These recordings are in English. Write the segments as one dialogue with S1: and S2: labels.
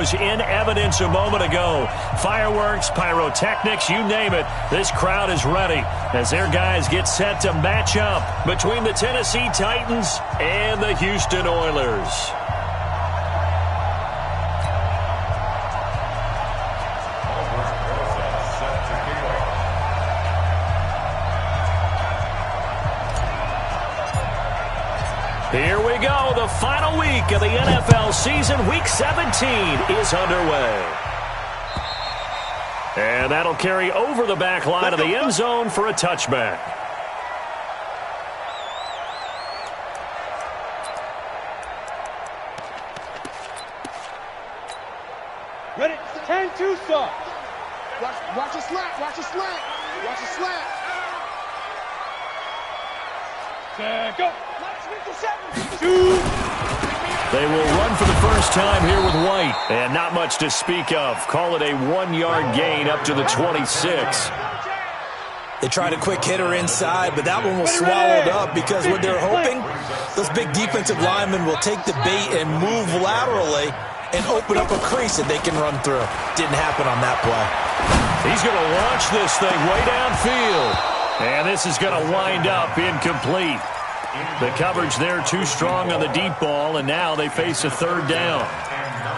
S1: was in evidence a moment ago. Fireworks, pyrotechnics, you name it. This crowd is ready as their guys get set to match up between the Tennessee Titans and the Houston Oilers. Here we go. The final week of the NFL season. Week 17 is underway. And that'll carry over the back line of the end zone for a touchback.
S2: Ready? 10-2 start.
S3: Watch a slant. Watch a slant. Watch a slant.
S2: Go.
S1: They will run for the first time here with White. And not much to speak of. Call it a 1-yard gain up to the 26.
S4: They tried a quick hitter inside, but that one was swallowed up because what they're hoping, those big defensive linemen will take the bait and move laterally and open up a crease that they can run through. Didn't happen on that play.
S1: He's going to launch this thing way downfield. And this is going to wind up incomplete. The coverage there too strong on the deep ball, and now they face a third down.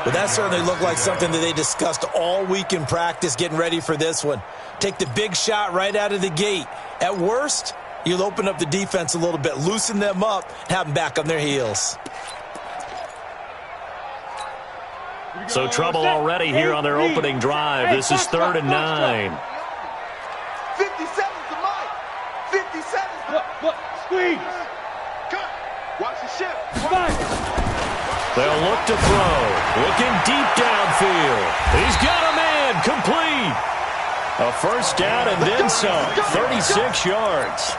S4: But that certainly looked like something that they discussed all week in practice getting ready for this one. Take the big shot right out of the gate. At worst, you'll open up the defense a little bit, loosen them up, have them back on their heels.
S1: So trouble already here on their opening drive. This is 3rd and 9.
S3: 57's the mic. 57's the
S2: Squeeze.
S3: cut. Watch the shift.
S1: They'll look to throw. Looking deep downfield. He's got a man. Complete. A first down and then some. 36 yards.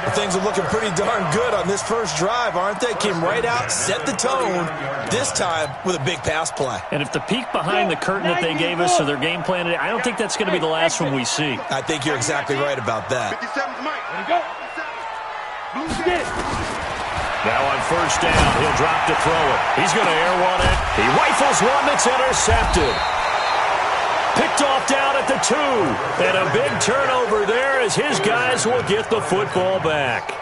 S4: Well, things are looking pretty darn good on this first drive, aren't they? Came right out, set the tone, this time with a big pass play.
S1: And if the peek behind the curtain that they gave us to their game plan today, I don't think that's going to be the last one we see.
S4: I think you're exactly right about that.
S3: 57's mic.
S2: There you go.
S1: Now on first down, he'll drop to throw it. He's going to air one it. He rifles one that's intercepted. Picked off down at the 2. And a big turnover there as his guys will get the football back.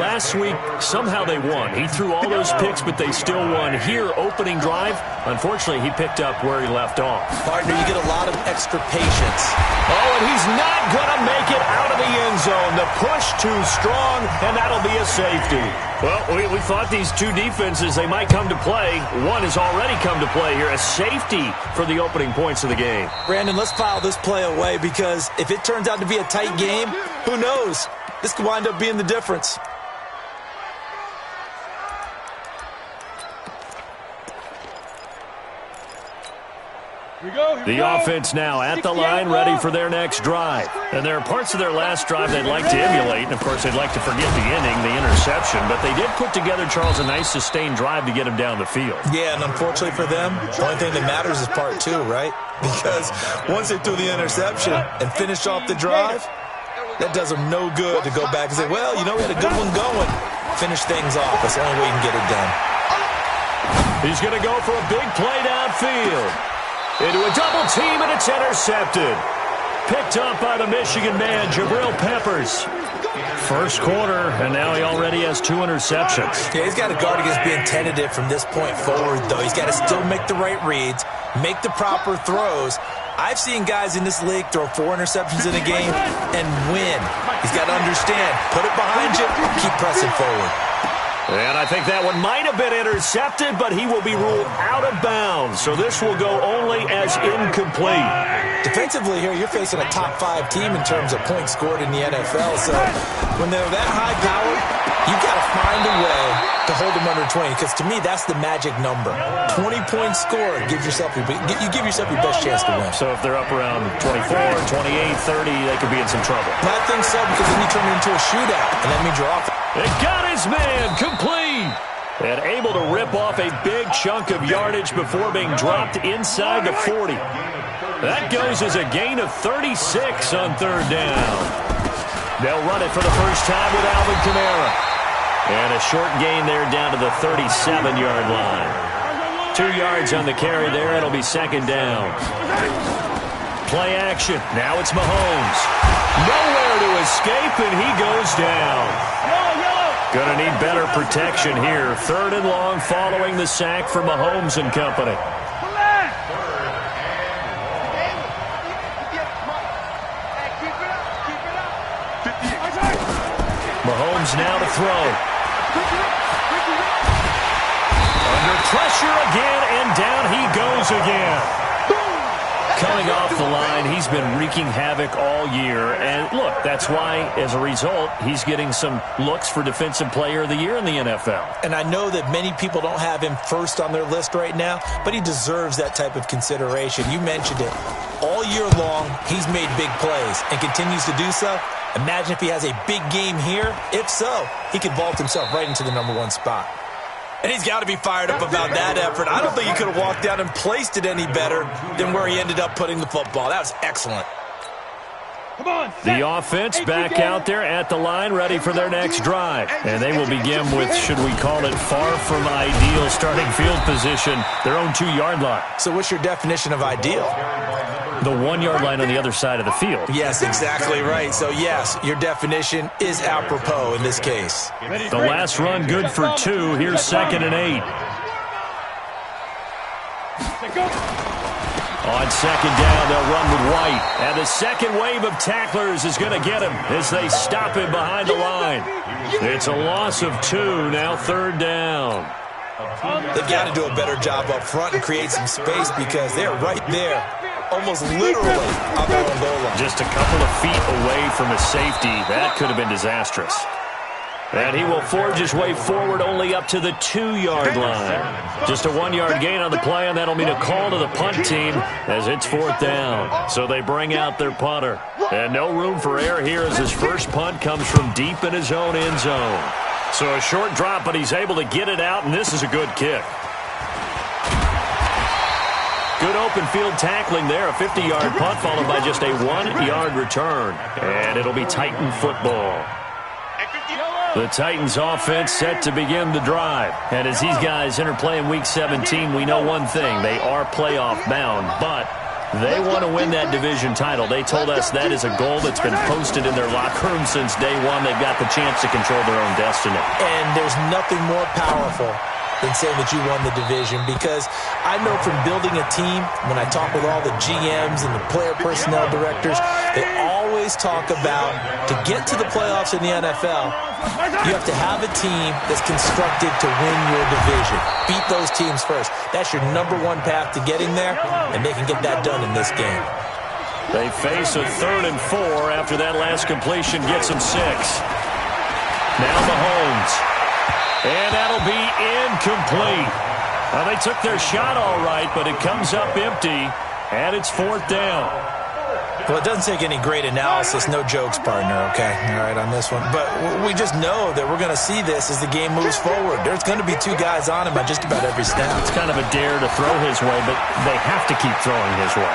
S1: Last week, somehow they won. He threw all those picks, but they still won. Here, opening drive, unfortunately, he picked up where he left off.
S4: Partner, you get a lot of extra patience.
S1: Oh, and he's not going to make it out of the end zone. The push too strong, and that'll be a safety. Well, we thought these two defenses, they might come to play. One has already come to play here. A safety for the opening points of the game.
S4: Brandon, let's file this play away because if it turns out to be a tight game, who knows? This could wind up being the difference.
S1: The offense now at the line, ready for their next drive. And there are parts of their last drive they'd like to emulate. And, of course, they'd like to forget the inning, the interception. But they did put together, Charles, a nice sustained drive to get him down the field.
S4: Yeah, and unfortunately for them, the only thing that matters is part 2, right? Because once they threw the interception and finished off the drive, that does them no good to go back and say, well, you know, we had a good one going. Finish things off. That's the only way you can get it done.
S1: He's going to go for a big play downfield. Into a double team, and it's intercepted. Picked up by the Michigan man, Jabril Peppers. First quarter, and now he already has 2 interceptions.
S4: Yeah, he's got to guard against being tentative from this point forward, though. He's got to still make the right reads, make the proper throws. I've seen guys in this league throw 4 interceptions in a game and win. He's got to understand, put it behind you, keep pressing forward.
S1: And I think that one might have been intercepted, but he will be ruled out of bounds. So this will go only as incomplete.
S4: Defensively here, you're facing a top 5 team in terms of points scored in the NFL. So when they're that high powered, you've got to find a way to hold them under 20. Because to me, that's the magic number. 20 points scored, you give yourself your best chance to win.
S1: So if they're up around 24, 28, 30, they could be in some trouble.
S4: I think so, because then you turn it into a shootout, and that means you're off.
S1: It got his man complete. And able to rip off a big chunk of yardage before being dropped inside the 40. That goes as a gain of 36 on 3rd down. They'll run it for the first time with Alvin Kamara. And a short gain there down to the 37-yard line. 2 yards on the carry there. It'll be second down. Play action. Now it's Mahomes. Nowhere to escape, and he goes down. Going to need better protection here. 3rd and long following the sack for Mahomes and company. Mahomes now to throw. Under pressure again, and down he goes again. Coming off the line, he's been wreaking havoc all year. And look, that's why, as a result, he's getting some looks for Defensive Player of the Year in the NFL.
S4: And I know that many people don't have him first on their list right now, but he deserves that type of consideration. You mentioned it. All year long, he's made big plays and continues to do so. Imagine if he has a big game here. If so, he could vault himself right into the #1 spot. And he's got to be fired up about that effort. I don't think he could have walked down and placed it any better than where he ended up putting the football. That was excellent.
S2: Come on,
S1: the offense back out there at the line, ready for their next drive. And they will begin with, should we call it, far from ideal starting field position, their own 2-yard line.
S4: So what's your definition of ideal?
S1: The 1-yard line on the other side of the field.
S4: Yes, exactly right. So, yes, your definition is apropos in this case.
S1: The last run good for 2. Here's 2nd and 8. On 2nd down, they'll run with White. And the second wave of tacklers is going to get him as they stop him behind the line. It's a loss of 2, now 3rd down.
S4: They've got to do a better job up front and create some space because they're right there, almost literally on their own goal line.
S1: Just a couple of feet away from a safety. That could have been disastrous. And he will forge his way forward only up to the 2-yard line. Just a 1-yard gain on the play, and that'll mean a call to the punt team as it's 4th down. So they bring out their punter. And no room for error here as his first punt comes from deep in his own end zone. So a short drop, but he's able to get it out, and this is a good kick. Good open field tackling there. A 50-yard punt followed by just a 1-yard return. And it'll be Titan football. The Titans offense set to begin the drive. And as these guys interplay in Week 17, we know one thing. They are playoff bound, but they want to win that division title. They told us that is a goal that's been posted in their locker room since day one. They've got the chance to control their own destiny.
S4: And there's nothing more powerful than saying that you won the division, because I know from building a team, when I talk with all the GMs and the player personnel directors, they always talk about, to get to the playoffs in the NFL, you have to have a team that's constructed to win your division. Beat those teams first. That's your #1 path to getting there, and they can get that done in this game.
S1: They face a 3rd and 4 after that last completion gets them 6. Now Mahomes. And that'll be incomplete. Now, they took their shot all right, but it comes up empty, and it's 4th down.
S4: Well, it doesn't take any great analysis, no jokes, partner, okay? All right, on this one. But we just know that we're going to see this as the game moves forward. There's going to be 2 guys on him at just about every snap.
S1: It's kind of a dare to throw his way, but they have to keep throwing his way.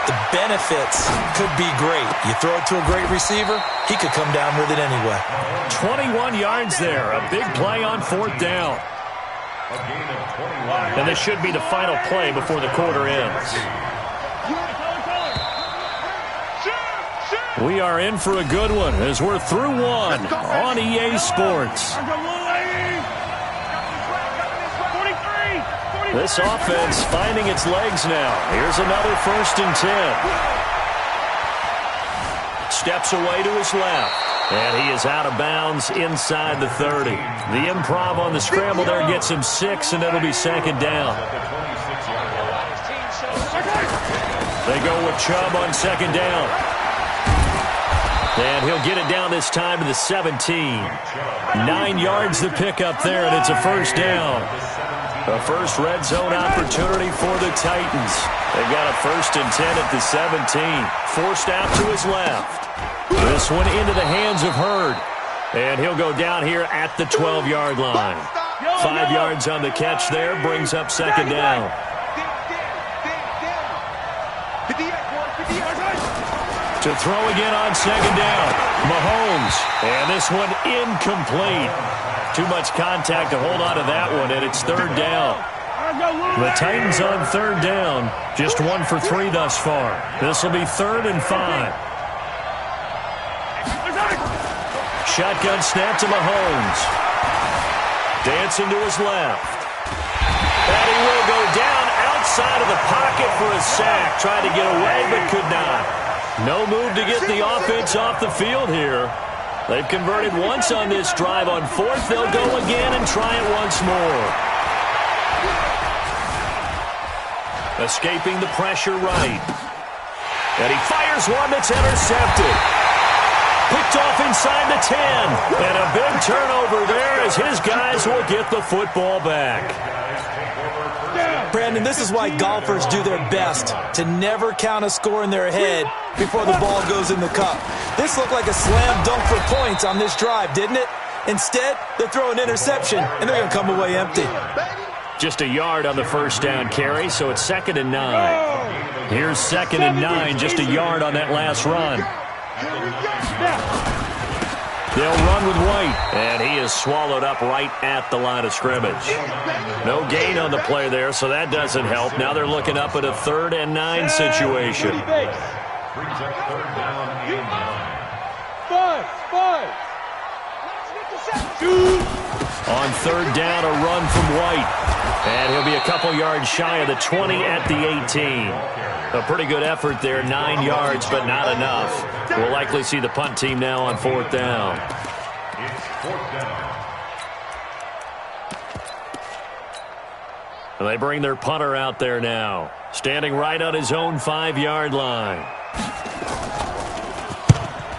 S4: The benefits could be great. You throw it to a great receiver, he could come down with it anyway.
S1: 21 yards there. A big play on 4th down. And this should be the final play before the quarter ends. We are in for a good one as we're through one on EA Sports. This offense finding its legs now. Here's another 1st and 10. Steps away to his left. And he is out of bounds inside the 30. The improv on the scramble there gets him 6, and it'll be 2nd down. They go with Chubb on 2nd down. And he'll get it down this time to the 17. 9 yards to pick up there, and it's a 1st down. A first red zone opportunity for the Titans. They've got a 1st and 10 at the 17. Forced out to his left. This one into the hands of Hurd. And he'll go down here at the 12-yard line. 5 yards on the catch there, brings up 2nd down. To throw again on 2nd down. Mahomes. And this one incomplete. Too much contact to hold on to that one, and it's 3rd down. The Titans on third down. Just 1 for 3 thus far. This will be 3rd and 5. Shotgun snap to Mahomes. Dancing to his left. And he will go down outside of the pocket for a sack. Tried to get away but could not. No move to get the offense off the field here. They've converted once on this drive. On 4th, they'll go again and try it once more. Escaping the pressure right. And he fires one that's intercepted. Picked off inside the 10. And a big turnover there as his guys will get the football back.
S4: Brandon, this is why golfers do their best to never count a score in their head before the ball goes in the cup. This looked like a slam dunk for points on this drive, didn't it? Instead, they throw an interception, and they're going to come away empty.
S1: Just a yard on the first down carry, so it's 2nd and 9. Here's 2nd and 9, just a yard on that last run. They'll run with White, and he is swallowed up right at the line of scrimmage. No gain on the play there, so that doesn't help. Now they're looking up at a 3rd and 9 situation.
S2: 5.
S1: On 3rd down, a run from White. And he'll be a couple yards shy of the 20 at the 18. A pretty good effort there, 9 yards, but not enough. We'll likely see the punt team now on 4th down. And they bring their punter out there now, standing right on his own 5-yard line.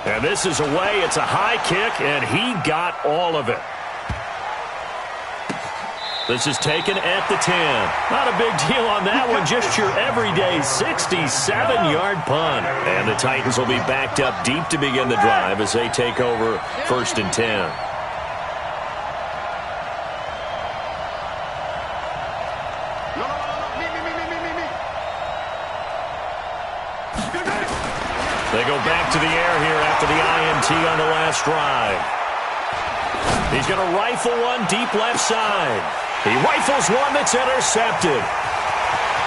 S1: And this is away. It's a high kick, and he got all of it. This is taken at the 10. Not a big deal on that one. Just your everyday 67-yard punt. And the Titans will be backed up deep to begin the drive as they take over 1st and 10. They go back to the air here after the INT on the last drive. He's going to rifle one deep left side. He rifles one that's intercepted.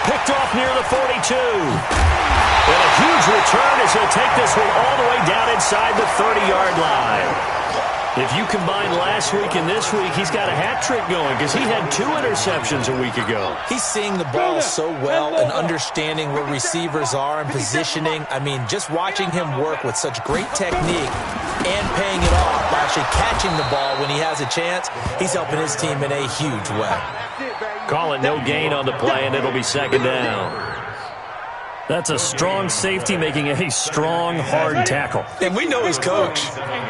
S1: Picked off near the 42. And a huge return as he'll take this one all the way down inside the 30-yard line. If you combine last week and this week, he's got a hat trick going because he had 2 interceptions a week ago.
S4: He's seeing the ball so well and understanding where receivers are and positioning. I mean, just watching him work with such great technique and paying it off by actually catching the ball when he has a chance, he's helping his team in a huge way.
S1: Call it no gain on the play, and it'll be 2nd down. That's a strong safety making a strong, hard tackle.
S4: And we know his coach.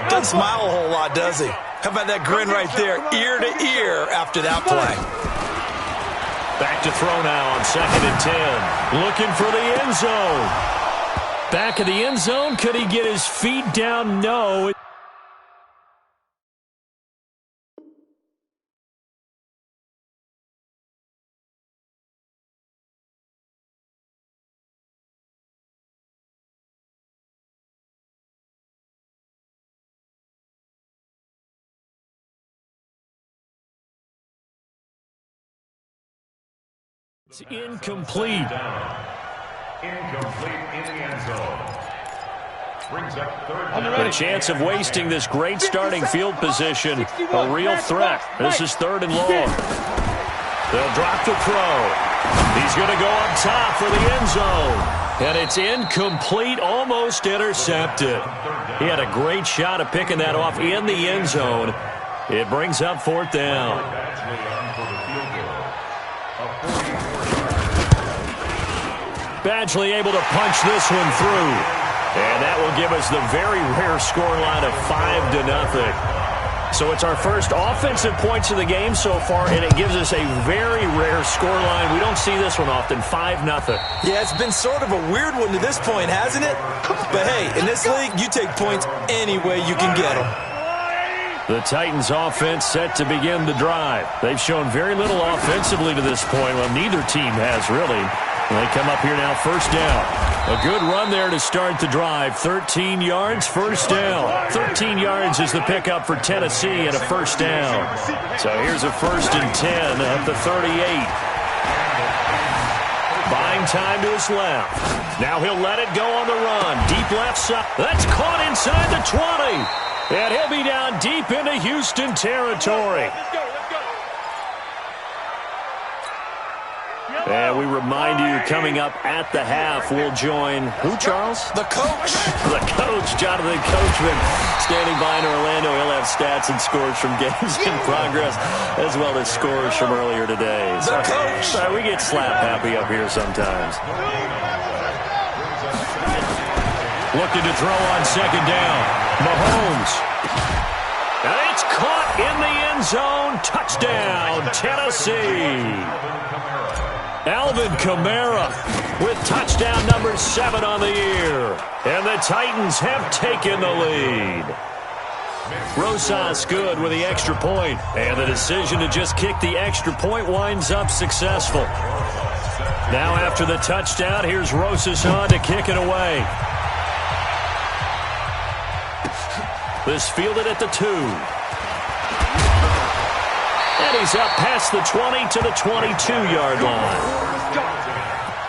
S4: Doesn't smile a whole lot, does he? How about that grin right there, ear to ear after that play?
S1: Back to throw now on 2nd and 10. Looking for the end zone. Back of the end zone. Could he get his feet down? No. It's incomplete.
S5: Incomplete in the end zone. Brings up 3rd
S1: The chance of wasting this great starting field position, a real threat. This is 3rd and long. They'll drop the throw. He's going to go up top for the end zone. And it's incomplete, almost intercepted. He had a great shot at picking that off in the end zone. It brings up 4th down. Badgley able to punch this one through. And that will give us the very rare scoreline of 5-0. So it's our first offensive points of the game so far, and it gives us a very rare scoreline. We don't see this one often, 5-0.
S4: Yeah, it's been sort of a weird one to this point, hasn't it? But hey, in this league, you take points any way you can get them.
S1: The Titans offense set to begin the drive. They've shown very little offensively to this point. Well, neither team has really. They come up here now, 1st down. A good run there to start the drive. 13 yards, 1st down. 13 yards is the pickup for Tennessee and a 1st down. So here's a 1st and 10 at the 38. buying time to his left. Now he'll let it go on the run. Deep left side. That's caught inside the 20. And he'll be down deep into Houston territory. And we remind you, coming up at the half, we'll join who, Charles?
S4: The coach.
S1: The coach, Jonathan Coachman, standing by in Orlando. He'll have stats and scores from games in progress, as well as scores from earlier today.
S4: The coach.
S1: We get slap happy up here sometimes. Looking to throw on second down. Mahomes. And it's caught in the end zone. Touchdown, Tennessee. Alvin Kamara with touchdown number 7 on the year. And the Titans have taken the lead. Rosas good with the extra point. And the decision to just kick the extra point winds up successful. Now after the touchdown, here's Rosas on to kick it away. This fielded at the 2. And he's up past the 20 to the 22-yard line.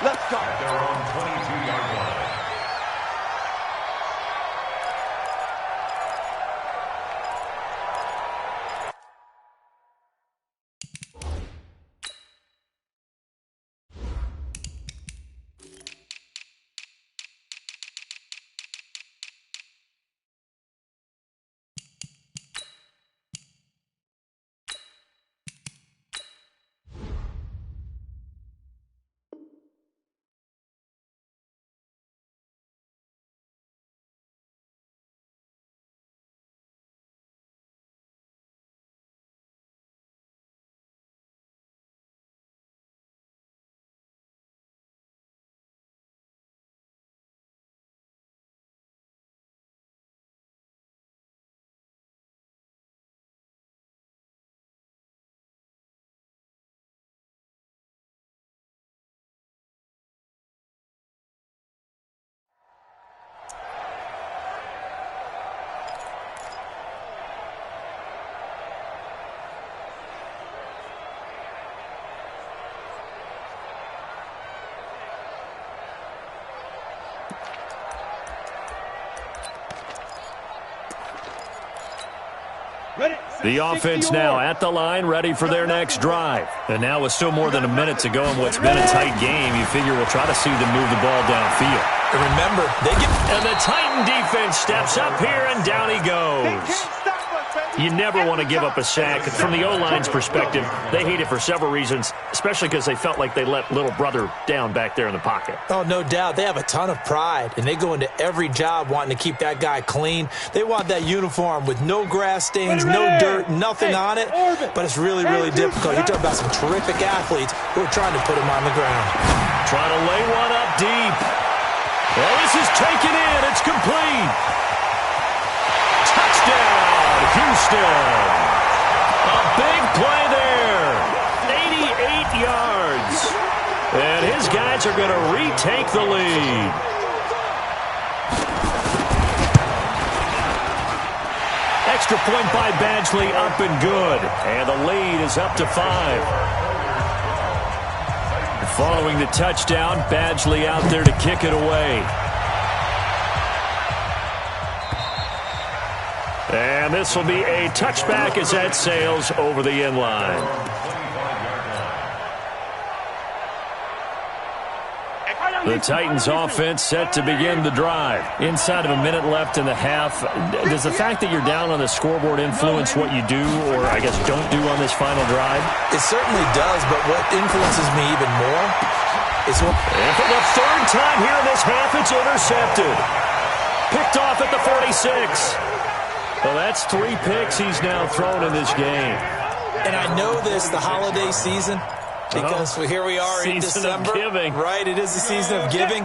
S3: Let's go.
S5: Their own 22-yard line.
S1: The offense now at the line, ready for their next drive. And now with still more than a minute to go in what's been a tight game, you figure we'll try to see them move the ball downfield.
S4: And remember, they get...
S1: And the Titan defense steps up here, and down he goes. You never want to give up a sack. From the O-line's perspective, they hate it for several reasons, especially because they felt like they let little brother down back there in the pocket.
S4: Oh, no doubt. They have a ton of pride, and they go into every job wanting to keep that guy clean. They want that uniform with no grass stains, no dirt, nothing on it. But it's really, really difficult. You're talking about some terrific athletes who are trying to put him on the ground.
S1: Trying to lay one up deep. Well, this is taken in. It's complete. Touchdown, Houston. A big play there. 88 yards. And his guys are going to retake the lead. Extra point by Badgley, up and good. And the lead is up to 5. Following the touchdown, Badgley out there to kick it away. And this will be a touchback as that sails over the end line. The Titans offense set to begin the drive. Inside of a minute left in the half, does the fact that you're down on the scoreboard influence what you do, or I guess don't do on this final drive?
S4: It certainly does, but what influences me even more is what...
S1: And for the third time here in this half, it's intercepted. Picked off at the 46. Well, that's 3 picks he's now thrown in this game.
S4: And I know this, the holiday season, because here we are in December.
S1: Season of giving.
S4: Right, it is the season of giving.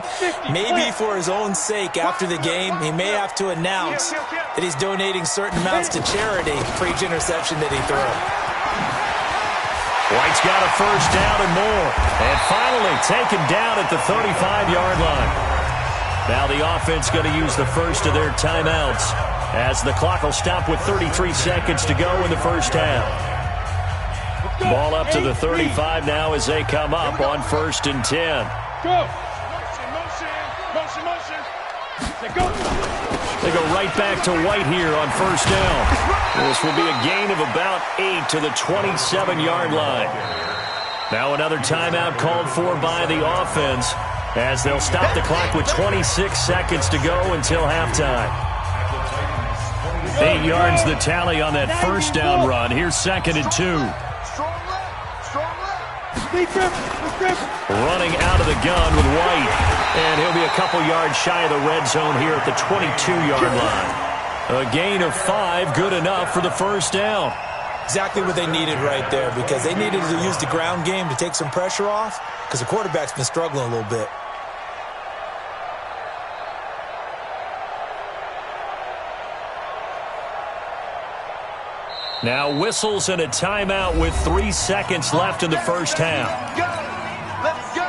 S4: Maybe for his own sake, after the game, he may have to announce that he's donating certain amounts to charity for each interception that he threw.
S1: White's got a first down and more. And finally taken down at the 35-yard line. Now the offense going to use the first of their timeouts as the clock will stop with 33 seconds to go in the first half. Ball up to the 35 now as they come up on 1st and 10.
S2: Go. Motion. Say go.
S1: They go right back to White here on first down. This will be a gain of about 8 to the 27-yard line. Now another timeout called for by the offense as they'll stop the clock with 26 seconds to go until halftime. 8 yards the tally on that first down run. Here's 2nd and 2. Running out of the gun with White. And he'll be a couple yards shy of the red zone here at the 22-yard line. A gain of 5, good enough for the first down.
S4: Exactly what they needed right there, because they needed to use the ground game to take some pressure off, because the quarterback's been struggling a little bit.
S1: Now whistles and a timeout with 3 seconds left in the first half.
S3: Let's go.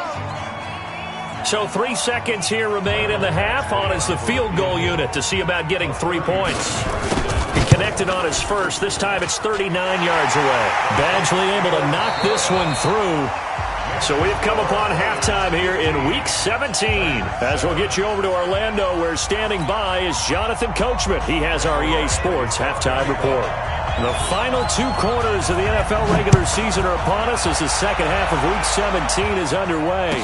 S1: So 3 seconds here remain in the half. On is the field goal unit to see about getting 3 points. He connected on his first. This time it's 39 yards away. Badgley able to knock this one through. So we've come upon halftime here in Week 17. As we'll get you over to Orlando, where standing by is Jonathan Coachman. He has our EA Sports halftime report. The final 2 quarters of the NFL regular season are upon us as the second half of Week 17 is underway.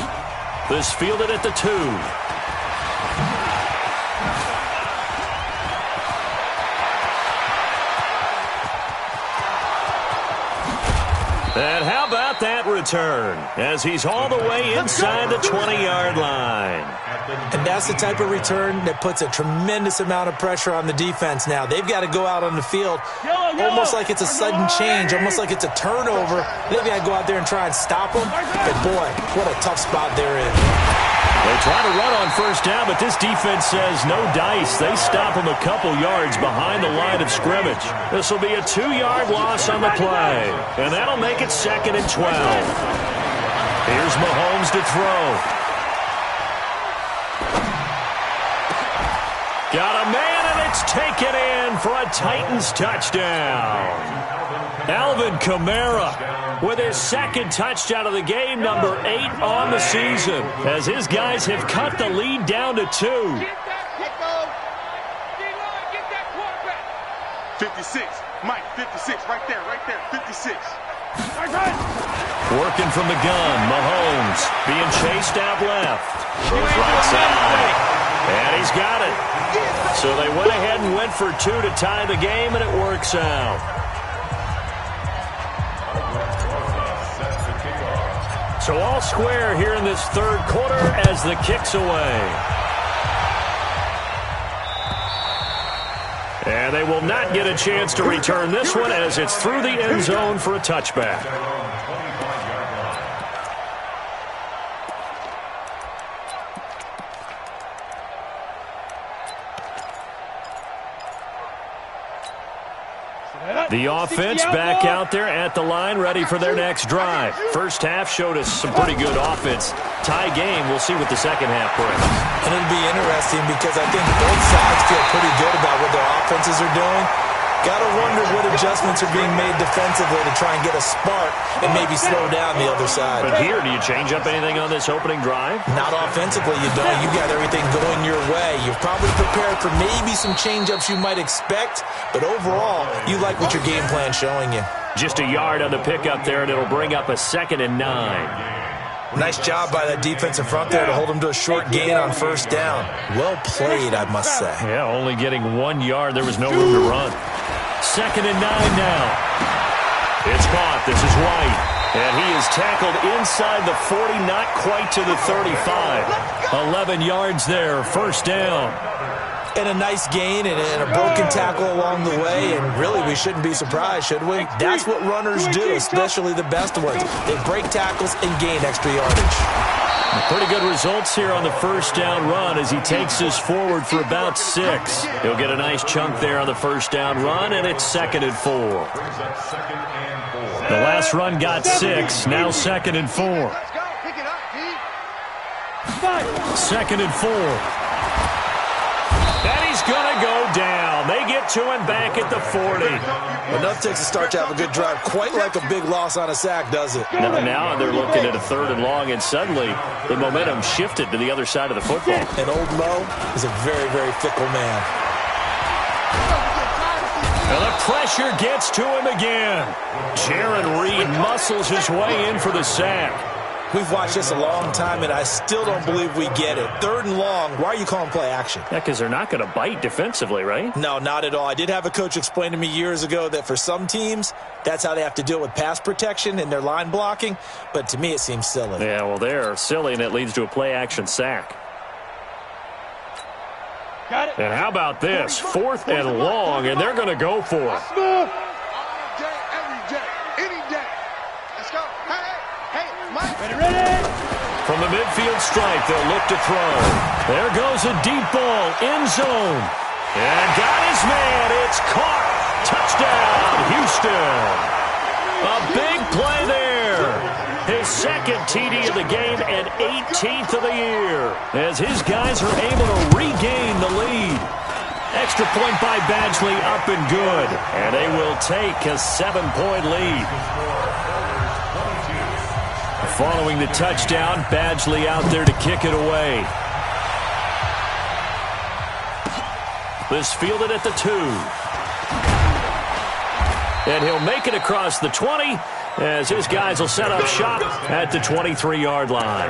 S1: This fielded at the 2. And how about that return as he's all the way inside the 20-yard line.
S4: And that's the type of return that puts a tremendous amount of pressure on the defense now. They've got to go out on the field almost like it's a sudden change, almost like it's a turnover. They've got to go out there and try and stop them. But, boy, what a tough spot they're in.
S1: They try to run on first down, but this defense says no dice. They stop him a couple yards behind the line of scrimmage. This will be a 2-yard loss on the play, and that'll make it 2nd and 12. Here's Mahomes to throw. Got a man, and it's taken in for a Titans touchdown. Alvin Kamara with his 2nd touchdown of the game, number 8 on the season, as his guys have cut the lead down to 2.
S3: Get that quarterback. 56. Mike, 56. Right there. 56.
S1: Working from the gun, Mahomes being chased out left. Goes right side. And he's got it. So they went ahead and went for 2 to tie the game, and it works out. So all square here in this 3rd quarter as the kick's away. And they will not get a chance to return this one as it's through the end zone for a touchback. The offense back out there at the line, ready for their next drive. First half showed us some pretty good offense. Tie game, we'll see what the second half brings.
S4: And it'll be interesting because I think both sides feel pretty good about what their offenses are doing. Got to wonder what adjustments are being made defensively to try and get a spark and maybe slow down the other side.
S1: But here, do you change up anything on this opening drive?
S4: Not offensively, you don't. You got everything going your way. You're probably prepared for maybe some change-ups you might expect, but overall, you like what your game plan's showing you.
S1: Just a yard on the pickup there, and it'll bring up a 2nd and 9.
S4: Nice job by that defensive front there to hold him to a short gain on first down. Well played, I must say.
S1: Yeah, only getting 1 yard. There was no room to run. 2nd and 9 now. It's caught. This is White. And he is tackled inside the 40, not quite to the 35. 11 yards there, first down.
S4: And a nice gain and a broken tackle along the way, and really we shouldn't be surprised, should we? That's what runners do, especially the best ones. They break tackles and gain extra yardage.
S1: Pretty good results here on the first down run as he takes this forward for about 6. He'll get a nice chunk there on the first down run, and it's 2nd and 4. The last run got 6, now 2nd and 4. 2nd and 4. And he's going to go down. They get it to him back at the 40.
S4: Enough takes a start to have a good drive. Quite like a big loss on a sack, does it?
S1: Now they're looking at a 3rd and long, and suddenly the momentum shifted to the other side of the football.
S4: And old Mo is a very, very fickle man.
S1: And the pressure gets to him again. Jaron Reed muscles his way in for the sack.
S4: We've watched this a long time, and I still don't believe we get it. 3rd and long, why are you calling play action?
S1: Yeah, because they're not going to bite defensively, right?
S4: No, not at all. I did have a coach explain to me years ago that for some teams, that's how they have to deal with pass protection and their line blocking. But to me, it seems silly.
S1: Yeah, well, they're silly, and it leads to a play action sack.
S2: Got it.
S1: And how about this? 4th and long, and they're going to go for it.
S3: All day, every day, any day. Let's go. Hey, Mike.
S2: Ready.
S1: From the midfield stripe, they'll look to throw. There goes a deep ball, end zone. And got his man. It's caught. Touchdown, Houston. A big play there. His 2nd TD of the game and 18th of the year, as his guys are able to regain the lead. Extra point by Badgley, up and good. And they will take a 7-point lead. Following the touchdown, Badgley out there to kick it away. This fielded at the 2. And he'll make it across the 20, as his guys will set up shop at the 23-yard line.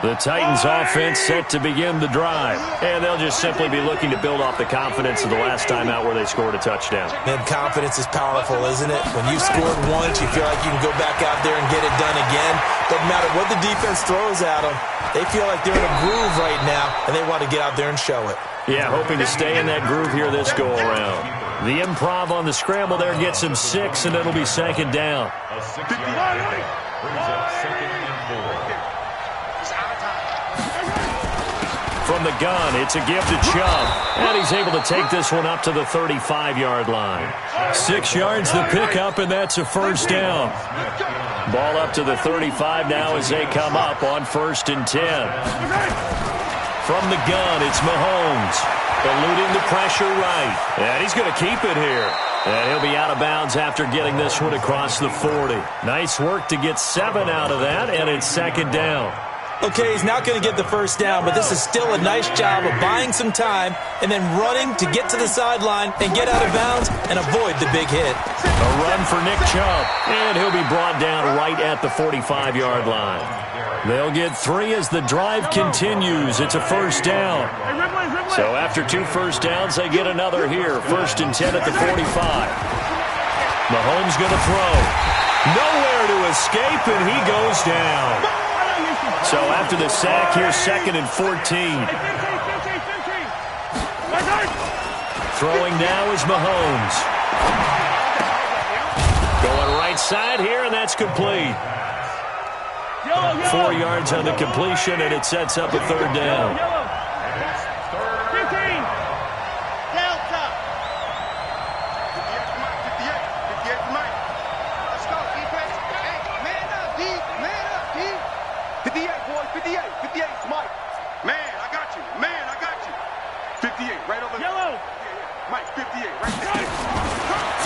S1: The Titans offense set to begin the drive, and they'll just simply be looking to build off the confidence of the last time out where they scored a touchdown.
S4: And confidence is powerful, isn't it? When you scored once, you feel like you can go back out there and get it done again. Doesn't matter what the defense throws at them. They feel like they're in a groove right now, and they want to get out there and show it.
S1: Yeah, hoping to stay in that groove here this go-around. The improv on the scramble there gets him 6, and it'll be 2nd down.
S5: A 60 play brings up 2nd and 4.
S1: From the gun, it's a give to Chubb, and he's able to take this one up to the 35-yard line. 6 yards the pickup, and that's a 1st down. Ball up to the 35 now as they come up on 1st and 10. From the gun, it's Mahomes, eluding the pressure right, and he's going to keep it here. And he'll be out of bounds after getting this one across the 40. Nice work to get 7 out of that, and it's 2nd down.
S4: Okay, he's not going to get the 1st down, but this is still a nice job of buying some time and then running to get to the sideline and get out of bounds and avoid the big hit.
S1: A run for Nick Chubb, and he'll be brought down right at the 45-yard line. They'll get 3 as the drive continues. It's a 1st down. So after 2 1st downs, they get another here. 1st and 10 at the 45. Mahomes going to throw. Nowhere to escape, and he goes down. So after the sack, here's 2nd and 14. Throwing now is Mahomes. Going right side here, and that's complete. 4 yards on the completion, and it sets up a 3rd down.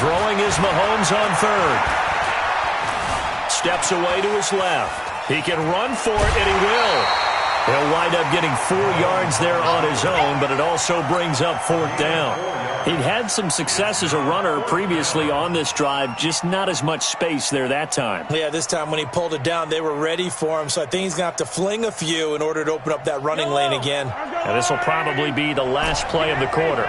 S1: Throwing is Mahomes on 3rd. Steps away to his left. He can run for it, and he will. He'll wind up getting 4 yards there on his own, but it also brings up 4th down. He'd had some success as a runner previously on this drive, just not as much space there that time.
S4: Yeah, this time when he pulled it down, they were ready for him, so I think he's going to have to fling a few in order to open up that running lane again.
S1: And this will probably be the last play of the quarter.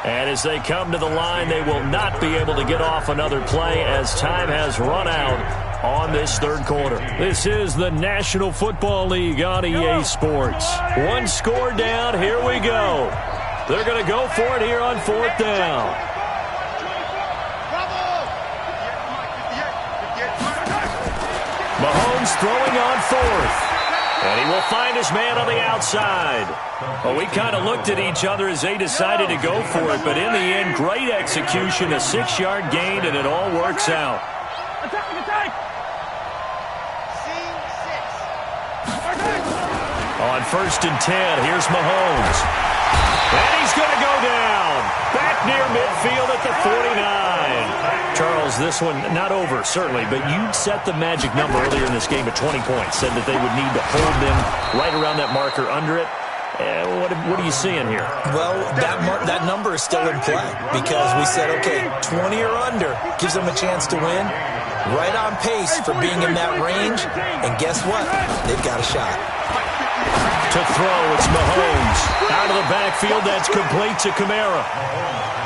S1: And as they come to the line, they will not be able to get off another play as time has run out on this 3rd quarter. This is the National Football League on EA Sports. 1 score down. Here we go. They're going to go for it here on 4th down. Mahomes throwing on 4th. And he will find his man on the outside. Well, we kind of looked at each other as they decided to go for it, but in the end, great execution, a 6-yard gain, and it all works out.
S2: Attack!
S1: On 1st and 10, here's Mahomes. And he's going to go down. Back near midfield at the 49. Charles, this one not over, certainly, but you set the magic number earlier in this game at 20 points. Said that they would need to hold them right around that marker under it. What are you seeing here?
S4: Well, that number is still in play because we said, okay, 20 or under gives them a chance to win. Right on pace for being in that range. And guess what? They've got a shot.
S1: To throw, it's Mahomes. Out of the backfield, that's complete to Kamara.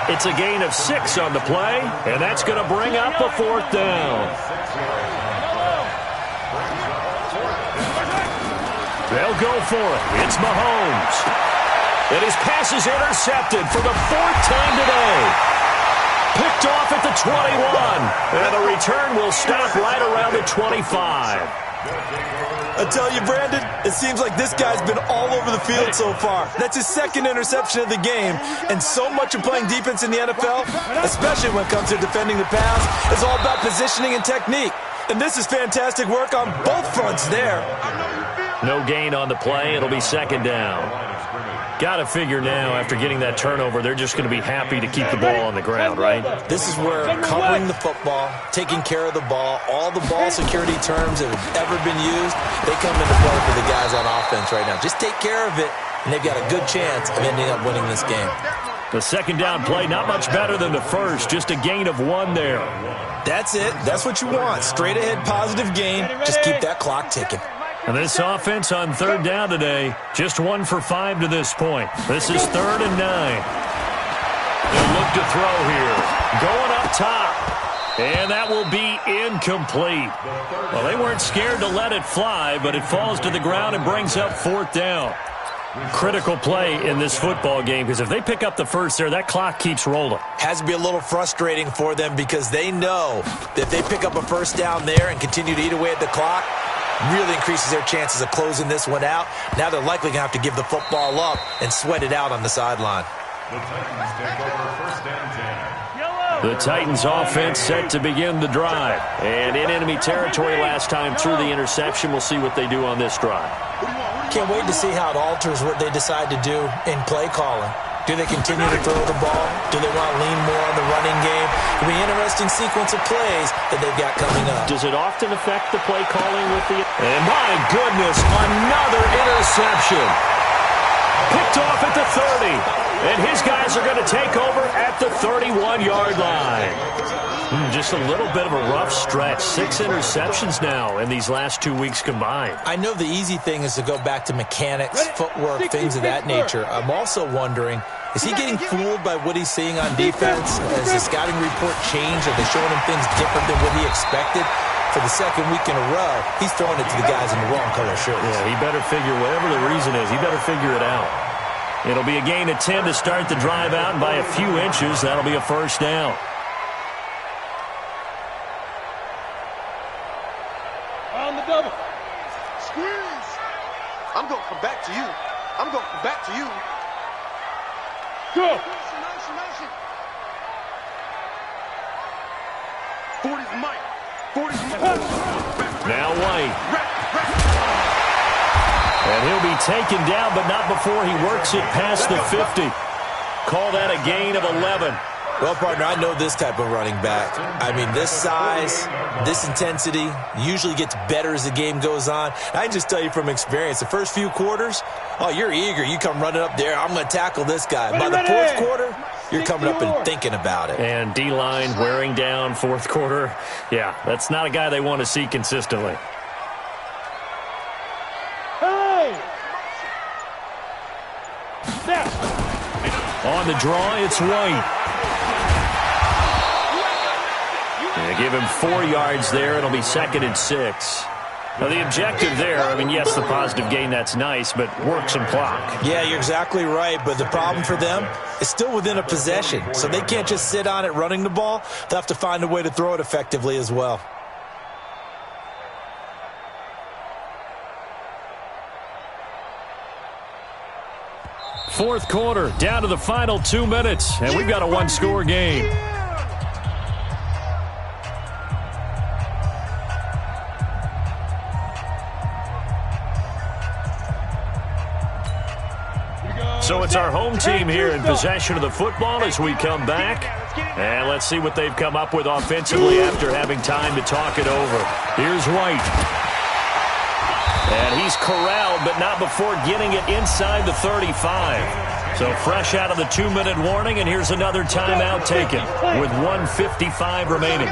S1: It's a gain of 6 on the play, and that's going to bring up a 4th down. They'll go for it. It's Mahomes. And his pass is intercepted for the 4th time today. Picked off at the 21. And the return will stop right around the 25.
S4: I tell you, Brandon, it seems like this guy's been all over the field so far. That's his 2nd interception of the game. And so much of playing defense in the NFL, especially when it comes to defending the pass, is all about positioning and technique. And this is fantastic work on both fronts there.
S1: No gain on the play. It'll be 2nd down. Got to figure now, after getting that turnover, they're just going to be happy to keep the ball on the ground, right?
S4: This is where covering the football, taking care of the ball, all the ball security terms that have ever been used, they come into play for the guys on offense right now. Just take care of it, and they've got a good chance of ending up winning this game.
S1: The 2nd down play, not much better than the first, just a gain of 1 there.
S4: That's it. That's what you want. Straight ahead positive gain. Just keep that clock ticking.
S1: And this offense on 3rd down today, just 1 for 5 to this point. This is 3rd and 9. They'll look to throw here. Going up top. And that will be incomplete. Well, they weren't scared to let it fly, but it falls to the ground and brings up 4th down. Critical play in this football game, because if they pick up the first there, that clock keeps rolling.
S4: Has to be a little frustrating for them because they know that if they pick up a 1st down there and continue to eat away at the clock, really increases their chances of closing this one out. Now they're likely going to have to give the football up and sweat it out on the sideline.
S5: The Titans take over 1st and 10.
S1: The Titans offense set to begin the drive. And in enemy territory last time through the interception. We'll see what they do on this drive.
S4: Can't wait to see how it alters what they decide to do in play calling. Do they continue to throw the ball? Do they want to lean more on the running game? It'll be an interesting sequence of plays that they've got coming up.
S1: Does it often affect the play calling with the... And my goodness, another interception. Picked off at the 30. And his guys are going to take over at the 31-yard line. Just a little bit of a rough stretch. 6 interceptions now in these last 2 weeks combined.
S4: I know the easy thing is to go back to mechanics, footwork, things of that nature. I'm also wondering, is he getting fooled by what he's seeing on defense? Has the scouting report changed? Are they showing him things different than what he expected? For the 2nd week in a row, he's throwing it to the guys in the wrong color shirts.
S1: Yeah, he better figure, whatever the reason is, he better figure it out. It'll be a gain of 10 to start the drive out, and by a few inches, that'll be a 1st down.
S2: On the double.
S3: Squeeze. I'm going to come back to you. I'm going to come back to you.
S2: Go.
S3: 40's Mike. 40's Mike.
S1: Now White. And he'll be taken down, but not before he works it past the 50. Call that a gain of 11.
S4: Well, partner, I know this type of running back. I mean, this size, this intensity usually gets better as the game goes on. I can just tell you from experience, the first few quarters, oh, you're eager. You come running up there, I'm going to tackle this guy. By the 4th quarter, you're coming up and thinking about it.
S1: And D-line wearing down 4th quarter. Yeah, that's not a guy they want to see consistently.
S2: Hey! Snap!
S1: On the draw, it's White. They give him 4 yards there. It'll be 2nd and 6. Now, the objective there, I mean, yes, the positive gain, that's nice, but work some clock.
S4: Yeah, you're exactly right, but the problem for them is still within a possession, so they can't just sit on it running the ball. They'll have to find a way to throw it effectively as well.
S1: Fourth quarter, down to the final 2 minutes, and we've got a one-score game. So it's our home team here in possession of the football as we come back. And let's see what they've come up with offensively after having time to talk it over. Here's White. And he's corralled, but not before getting it inside the 35. So fresh out of the 2-minute warning, and here's another timeout taken with 1:55 remaining.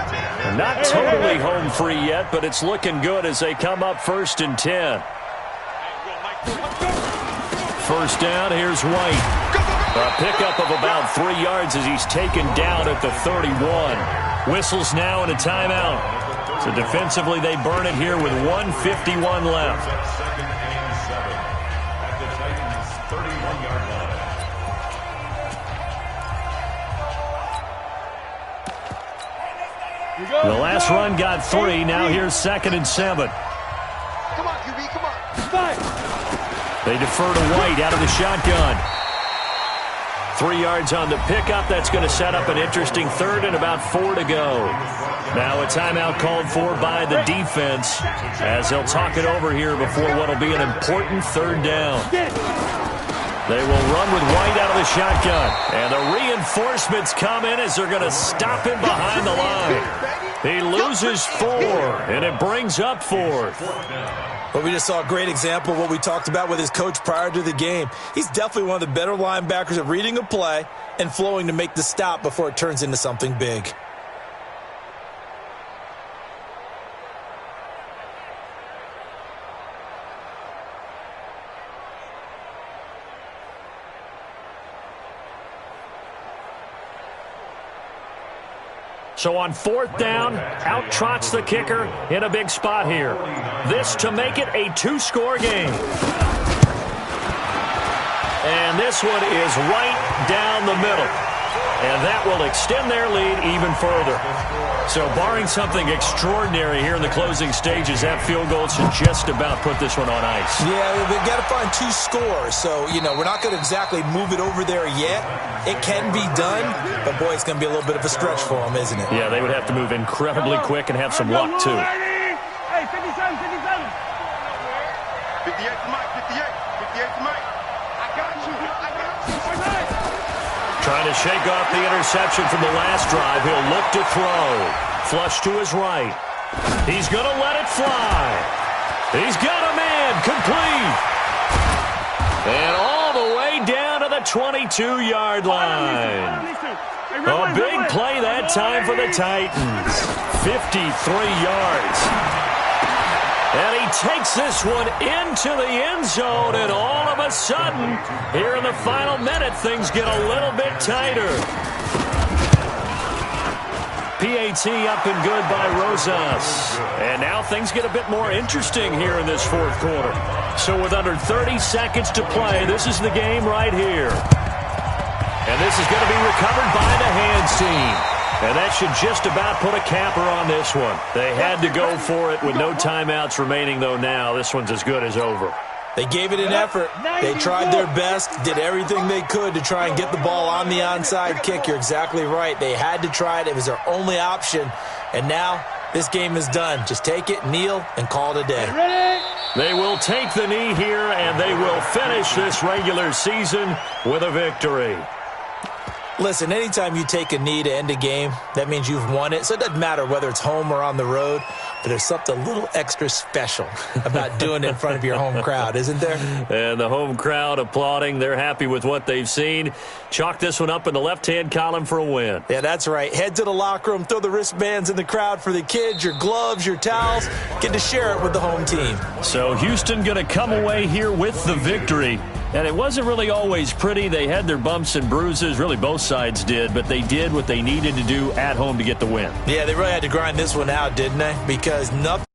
S1: Not totally home free yet, but it's looking good as they come up 1st and 10. First down, here's White. A pickup of about 3 yards as he's taken down at the 31. Whistles now and a timeout. So defensively, they burn it here with 1:51 left. The last run got 3. Now here's 2nd and 7.
S3: Come on, QB, come on.
S1: They defer to White out of the shotgun. 3 yards on the pickup. That's going to set up an interesting 3rd and about 4 to go. Now a timeout called for by the defense as they'll talk it over here before what will be an important 3rd down. They will run with White out of the shotgun. And the reinforcements come in as they're going to stop him behind the line. He loses 4, and it brings up 4th.
S4: Well, we just saw a great example of what we talked about with his coach prior to the game. He's definitely one of the better linebackers at reading a play and flowing to make the stop before it turns into something big.
S1: So on 4th down, out trots the kicker in a big spot here. This to make it a 2-score game. And this one is right down the middle. And that will extend their lead even further. So barring something extraordinary here in the closing stages, that field goal should just about put this one on ice.
S4: Yeah, they've got to find 2 scores. So, we're not going to exactly move it over there yet. It can be done, but boy, it's going to be a little bit of a stretch for them, isn't it?
S1: Yeah, they would have to move incredibly quick and have some luck, too.
S2: Hey, 57, 57.
S3: 58 to Mike, 58 to Mike. I got you.
S1: Trying to shake off the interception from the last drive. He'll look to throw. Flush to his right. He's going to let it fly. He's got a man. Complete. And all the way down to the 22-yard line. A big play that time for the Titans. 53 yards. And he takes this one into the end zone, and all of a sudden, here in the final minute, things get a little bit tighter. PAT up and good by $00's. And now things get a bit more interesting here in this 4th quarter. So with under 30 seconds to play, this is the game right here. And this is going to be recovered by the hands team. And that should just about put a capper on this one. They had to go for it with no timeouts remaining, though now. This one's as good as over.
S4: They gave it an effort. They tried their best, did everything they could to try and get the ball on the onside kick. You're exactly right. They had to try it. It was their only option. And now this game is done. Just take it, kneel, and call it a day.
S1: They will take the knee here, and they will finish this regular season with a victory.
S4: Listen, anytime you take a knee to end a game, that means you've won it. So it doesn't matter whether it's home or on the road, but there's something a little extra special about doing it in front of your home crowd, isn't there?
S1: And the home crowd applauding. They're happy with what they've seen. Chalk this one up in the left-hand column for a win.
S4: Yeah, that's right. Head to the locker room, throw the wristbands in the crowd for the kids, your gloves, your towels. Get to share it with the home team.
S1: So Houston going to come away here with the victory. And it wasn't really always pretty. They had their bumps and bruises. Really, both sides did. But they did what they needed to do at home to get the win.
S4: Yeah, they really had to grind this one out, didn't they? Because nothing.